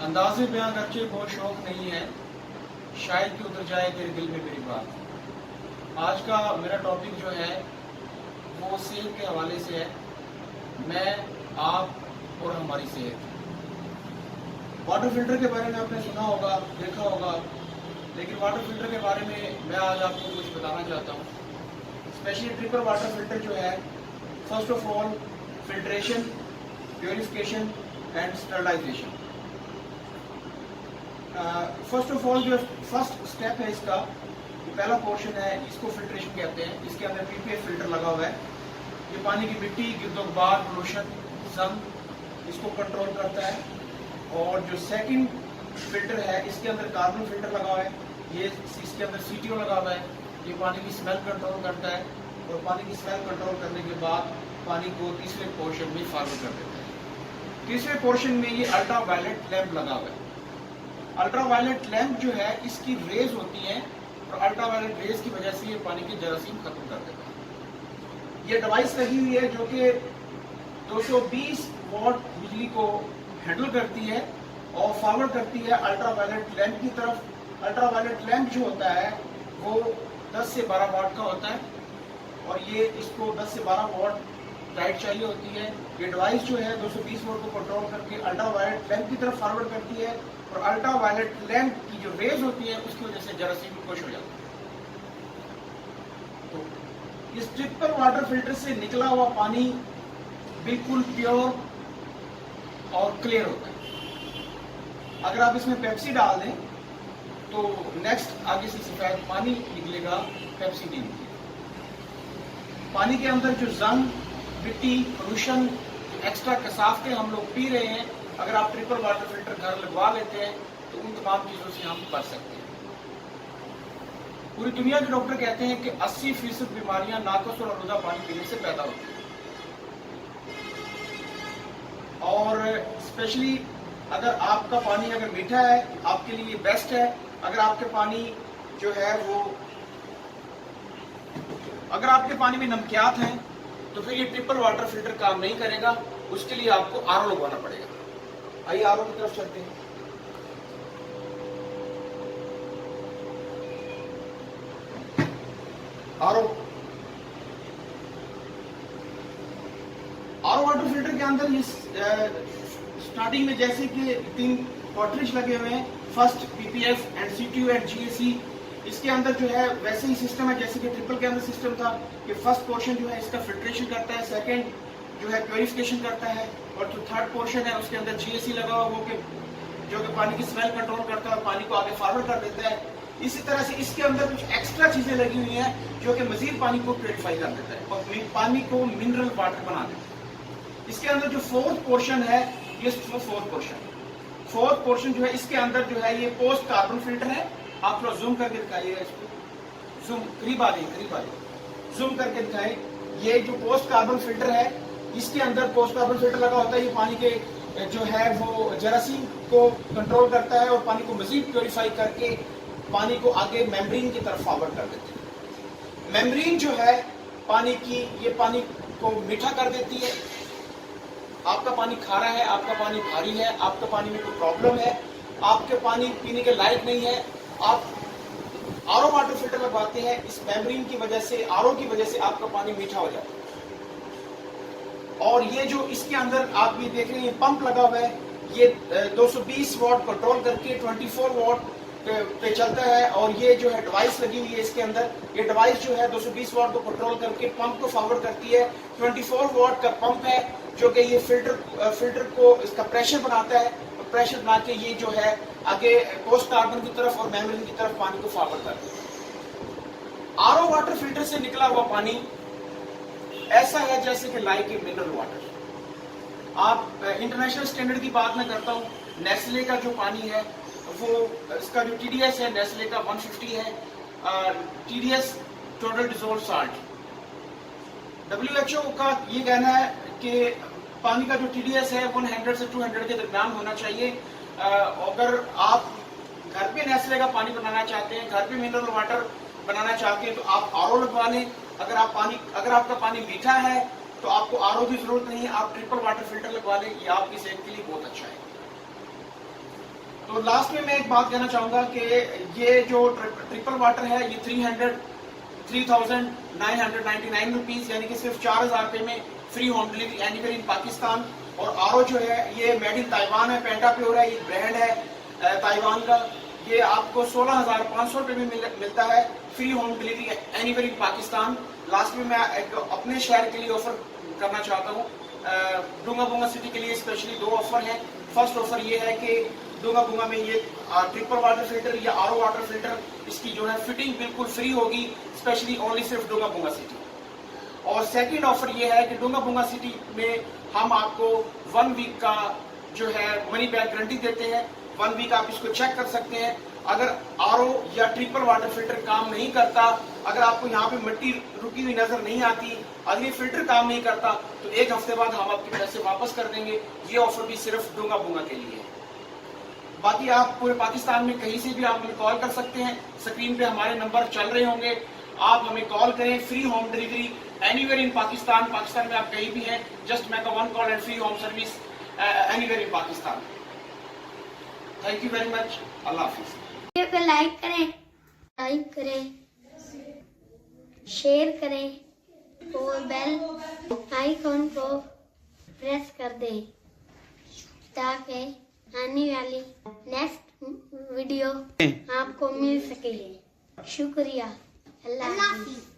अंदाज़े बयां करके बहुत शौक नहीं है, शायद कि उतर जाए तेरे दिल में मेरी बात। आज का मेरा टॉपिक जो है वो सेहत के हवाले से है। मैं, आप और हमारी सेहत। वाटर फिल्टर के बारे में आपने सुना होगा, देखा होगा, लेकिन वाटर फिल्टर के बारे में मैं आज आपको कुछ बताना चाहता हूँ। स्पेशली ट्रिपल वाटर फिल्टर जो है, first of all filtration, purification and sterilisation. First of all जो फर्स्ट स्टेप है इसका, जो पहला पोर्शन है, इसको फिल्ट्रेशन कहते हैं। इसके अंदर पीपीएफ फिल्टर लगा हुआ है। ये पानी की मिट्टी, गिरदोगबार, पोल्यूशन, जंग इसको कंट्रोल करता है। और जो सेकंड फिल्टर है, इसके अंदर कार्बन फिल्टर लगा हुआ है। ये इसके अंदर सीटीओ लगा हुआ है। ये पानी की स्मेल कंट्रोल करता है और पानी की स्मेल कंट्रोल करने के बाद पानी को तीसरे पोर्शन में फॉरवर्ड कर देता है। तीसरे पोर्शन में ये अल्ट्रा वायलेट लैंप लगा हुआ है। अल्ट्रा वायलेट लैंप जो है, इसकी रेज होती है और अल्ट्रा वायलेट रेज की वजह से ये पानी के जरासीम खत्म कर देता है। ये डिवाइस लगी हुई है जो कि 220 वॉट बिजली को हैंडल करती है और फॉरवर्ड करती है अल्ट्रा वायलेट लैंप की तरफ। अल्ट्रा वायलेट लैंप जो होता है वो 10 से 12 वॉट का होता है और ये इसको 10 से 12 वॉट लाइट चाहिए होती है। ये डिवाइस जो है 220 वोल्ट को कंट्रोल करके अल्ट्रा वायलेट लैंप की तरफ फॉरवर्ड करती है और अल्ट्रा वायलेट लैंप की जो रेज होती है उसकी वजह से जरासीम खुश हो जाता है। तो इस ट्रिपल वाटर फिल्टर से निकला हुआ पानी बिल्कुल प्योर और क्लियर होता है। अगर आप इसमें पेप्सी डाल दें तो नेक्स्ट आगे से सफेद पानी निकलेगा, पेप्सी नहीं निकलेगा। पानी के अंदर जो जंग, मिट्टी, पोल्यूशन, एक्स्ट्रा कसाफते हम लोग पी रहे हैं, अगर आप ट्रिपल वाटर फिल्टर घर लगवा लेते हैं तो उन तमाम चीजों से हम बच सकते हैं। पूरी दुनिया के डॉक्टर कहते हैं कि 80% बीमारियां नाकस और आलूदा पानी पीने से पैदा होती हैं। और स्पेशली अगर आपका पानी अगर मीठा है, आपके लिए बेस्ट है। अगर आपके पानी जो है वो, अगर आपके पानी में नमकियात हैं तो फिर ये ट्रिपल वाटर फिल्टर काम नहीं करेगा। उसके लिए आपको आरओ लगवाना पड़ेगा। आइए आरओ की तरफ चलते हैं। आरओ वाटर फिल्टर के अंदर ये स्टार्टिंग में जैसे कि 3 कार्ट्रिज लगे हुए हैं, first PPF and CTU and GAC. इसके अंदर जो है वैसे ही सिस्टम है जैसे कि ट्रिपल के अंदर सिस्टम था कि फर्स्ट पोर्शन जो है इसका फिल्ट्रेशन करता है, सेकंड जो है प्योरिफिकेशन करता है और जो थर्ड पोर्शन है उसके अंदर जीएसी लगा हुआ वो जो कि पानी की स्मेल कंट्रोल करता है और पानी को आगे फॉरवर्ड कर देता है। इसी तरह से इसके अंदर कुछ एक्स्ट्रा चीजें लगी हुई हैं जो कि मजीद पानी को प्योरीफाई कर देता है और पानी को मिनरल वाटर बना देता है। इसके अंदर जो फोर्थ पोर्शन है, ये फोर्थ पोर्शन जो है इसके अंदर जो है ये पोस्ट कार्बन फिल्टर है। आप लोग जूम करके दिखाइएगा इसको, जूम करीब आ जाइए, जूम करके दिखाएं। ये जो पोस्ट कार्बन फिल्टर है, इसके अंदर पोस्ट कार्बन फिल्टर लगा होता है। ये पानी के जो है वो जरासीम को कंट्रोल करता है और पानी को मजीद प्योरीफाई करके पानी को आगे मेम्ब्रेन की तरफ फॉरवर्ड कर देती है। मेम्ब्रेन जो है पानी की, ये पानी को मीठा कर देती है। आपका पानी खारा है, आपका पानी भारी है, आपका पानी में कोई प्रॉब्लम है, आपके पानी पीने के लायक नहीं है, आप आरओ वाटर फिल्टर लगवाते हैं, इस मेम्ब्रेन की वजह से, आरओ की वजह से आपका पानी मीठा हो जाता है। और ये जो इसके अंदर आप ये देख रहे हैं, पंप लगा हुआ है, ये 220 वॉट कंट्रोल करके 24 वॉट पे चलता है। और ये जो है डिवाइस लगी हुई है इसके अंदर, ये डिवाइस जो है 220 वॉट को कंट्रोल करके पंप को फॉरवर्ड करती है। 24 वॉट का पंप है जो कि ये फिल्टर को इसका प्रेशर बनाता है और प्रेशर बना के ये जो है आगे पोस्ट कार्बन की तरफ और मेम्ब्रेन की तरफ पानी को फॉरवर्ड करता है। आरओ वाटर फिल्टर से निकला हुआ पानी ऐसा है जैसे कि लाइक ए मिनरल वाटर। आप इंटरनेशनल स्टैंडर्ड की बात मैं करता हूँ, नेस्ले का जो पानी है वो, इसका जो टीडीएस है नेस्ले का 150 है, TDS total dissolve salt. WHO का ये कहना है कि पानी का जो टीडीएस है 100 से 200 के दरमियान होना चाहिए। अगर आप घर पे नेस्ले का पानी बनाना चाहते हैं, घर पे मिनरल वाटर बनाना चाहते हैं तो आप आरओ लगवा लें। अगर आपका पानी मीठा है तो आपको आरओ की जरूरत नहीं है, आप ट्रिपल वाटर फिल्टर लगवा लें, ये आपकी सेहत के लिए बहुत अच्छा है। तो लास्ट में मैं एक बात कहना चाहूंगा कि ये जो ट्रिपल वाटर है ये 3,999 रुपीज यानी कि सिर्फ 4,000 रुपए में free home delivery anywhere in Pakistan. और आरओ जो है ये मेड इन ताइवान है, पेंटा प्योर है, ये ब्रांड है ताइवान का। ये आपको 16,500 रुपए में मिलता है free home delivery anywhere in Pakistan. Last में मैं एक अपने शहर के लिए ऑफर करना चाहता हूँ। डूंगा बुंगा सिटी के लिए स्पेशली 2 ऑफर हैं। फर्स्ट ऑफर ये है कि डूंगा बुंगा में ये ट्रिपल वाटर फिल्टर या आरओ वाटर फिल्टर इसकी जो है फिटिंग बिल्कुल फ्री होगी, स्पेशली ओनली सिर्फ डूंगा बुंगा सिटी। और सेकंड ऑफर ये है कि डूंगा बुंगा सिटी में हम आपको 1 वीक का जो है मनी बैक गारंटी देते हैं। 1 वीक आप इसको चेक कर सकते हैं। अगर आरओ या ट्रिपल वाटर फिल्टर काम नहीं करता, अगर आपको यहाँ पे मिट्टी रुकी हुई नजर नहीं आती, अगर ये फिल्टर काम नहीं करता, तो 1 हफ्ते बाद हम आपके पैसे वापस कर देंगे। ये ऑफर भी सिर्फ डूंगा बुंगा के लिए है। बाकी आप पूरे पाकिस्तान में कहीं से भी आप हमें कॉल कर सकते हैं। स्क्रीन पे हमारे नंबर चल रहे होंगे, आप हमें कॉल करें। Free home delivery anywhere in Pakistan. Pakistan में आप कहीं भी हैं, just make a 1 call and free home service anywhere in Pakistan. Thank you very much. Allah Hafiz. Video को लाइक करें, शेयर करें और बेल आइकॉन को प्रेस कर दें ताकि आने वाली नेक्स्ट वीडियो आपको मिल सके। शुक्रिया। अल्लाह हाफिज।